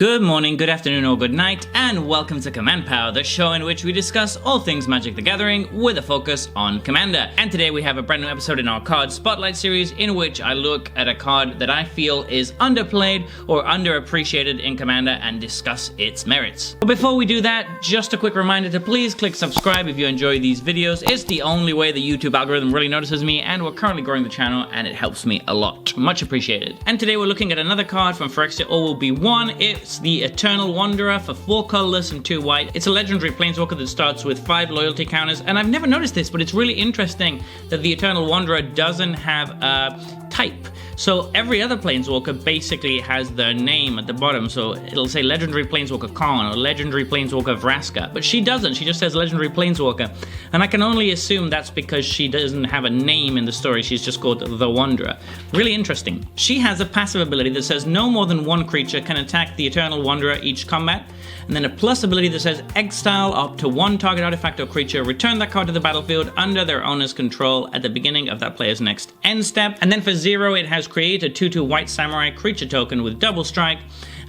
Good morning, good afternoon, or good night, and welcome to Command Power, the show in which we discuss all things Magic the Gathering with a focus on Commander. And today we have a brand new episode in our card spotlight series in which I look at a card that I feel is underplayed or underappreciated in Commander and discuss its merits. But before we do that, just a quick reminder to please click subscribe if you enjoy these videos. It's the only way the YouTube algorithm really notices me, and we're currently growing the channel and it helps me a lot. Much appreciated. And today we're looking at another card from Phyrexia, All Will Be One. It's the Eternal Wanderer for 4 colorless and 2 white. It's a legendary planeswalker that starts with 5 loyalty counters, and I've never noticed this, but it's really interesting that the Eternal Wanderer doesn't have a type. So every other planeswalker basically has their name at the bottom, so it'll say Legendary Planeswalker Khan or Legendary Planeswalker Vraska, but she doesn't, she just says Legendary Planeswalker, and I can only assume that's because she doesn't have a name in the story, she's just called the Wanderer. Really interesting. She has a passive ability that says no more than 1 creature can attack the Eternal Wanderer each combat, and then a plus ability that says exile up to 1 target artifact or creature, return that card to the battlefield under their owner's control at the beginning of that player's next end step, and then for 0 it has create a 2/2 white samurai creature token with double strike,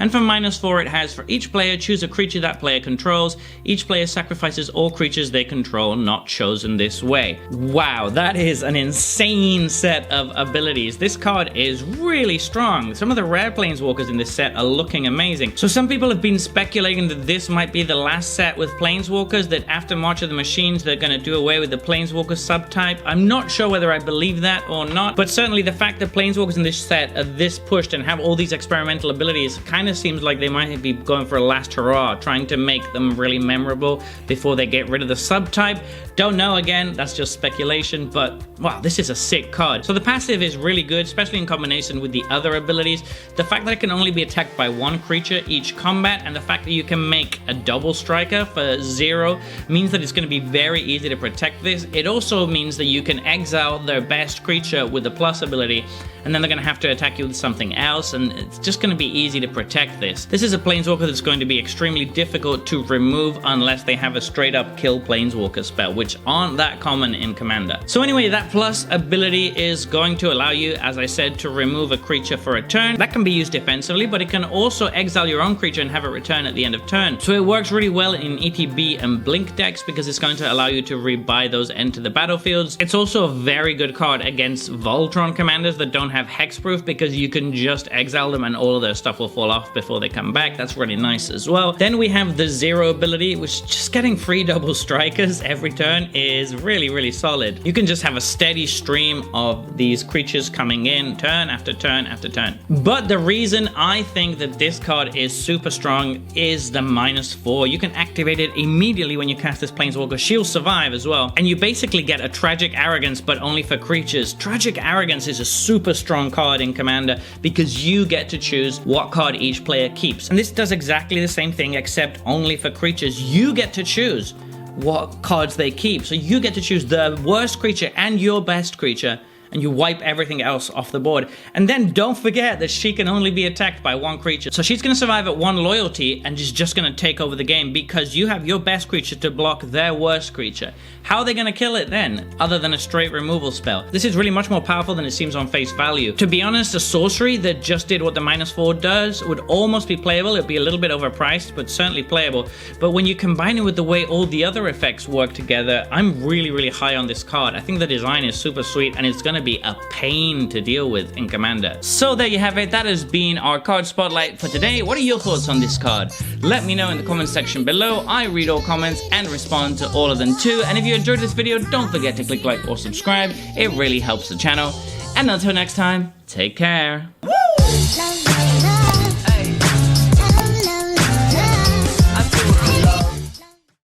and for -4 it has for each player choose a creature that player controls. Each player sacrifices all creatures they control not chosen this way. Wow, that is an insane set of abilities. This card is really strong. Some of the rare planeswalkers in this set are looking amazing. So some people have been speculating that this might be the last set with planeswalkers, that after March of the Machines they're going to do away with the planeswalker subtype. I'm not sure whether I believe that or not, but certainly the fact that planeswalkers in this set are this pushed and have all these experimental abilities kind of seems like they might be going for a last hurrah, trying to make them really memorable before they get rid of the subtype. Don't know, again, that's just speculation, but wow, this is a sick card. So the passive is really good, especially in combination with the other abilities. The fact that it can only be attacked by 1 creature each combat, and the fact that you can make a double striker for 0 means that it's going to be very easy to protect this. It also means that you can exile their best creature with the plus ability, and then they're going to have to attack you with something else, and it's just going to be easy to protect this. This is a planeswalker that's going to be extremely difficult to remove unless they have a straight up kill planeswalker spell, which aren't that common in Commander. So anyway, that plus ability is going to allow you, as I said, to remove a creature for a turn. That can be used defensively, but it can also exile your own creature and have it return at the end of turn. So it works really well in ETB and Blink decks because it's going to allow you to rebuy those enter the battlefields. It's also a very good card against Voltron commanders that don't have hexproof because you can just exile them and all of their stuff will fall off before they come back. That's really nice as well. Then we have the 0 ability, which just getting 3 double strikers every turn is really solid. You can just have a steady stream of these creatures coming in turn after turn after turn. But the reason I think that this card is super strong is the -4. You can activate it immediately when you cast this planeswalker. She'll survive as well, and you basically get a Tragic Arrogance but only for creatures. Tragic Arrogance is a super strong card in Commander because you get to choose what card each player keeps, and this does exactly the same thing except only for creatures. You get to choose what cards they keep, so you get to choose the worst creature and your best creature, and you wipe everything else off the board. And then don't forget that she can only be attacked by 1 creature. So she's going to survive at 1 loyalty and is just going to take over the game because you have your best creature to block their worst creature. How are they going to kill it then, other than a straight removal spell? This is really much more powerful than it seems on face value. To be honest, a sorcery that just did what the -4 does would almost be playable. It'd be a little bit overpriced, but certainly playable. But when you combine it with the way all the other effects work together, I'm really high on this card. I think the design is super sweet, and it's going to be a pain to deal with in Commander. So there you have it. That has been our card spotlight for today. What are your thoughts on this card? Let me know in the comment section below. I read all comments and respond to all of them too. And if you enjoyed this video, don't forget to click like or subscribe. It really helps the channel. And until next time, take care. Woo!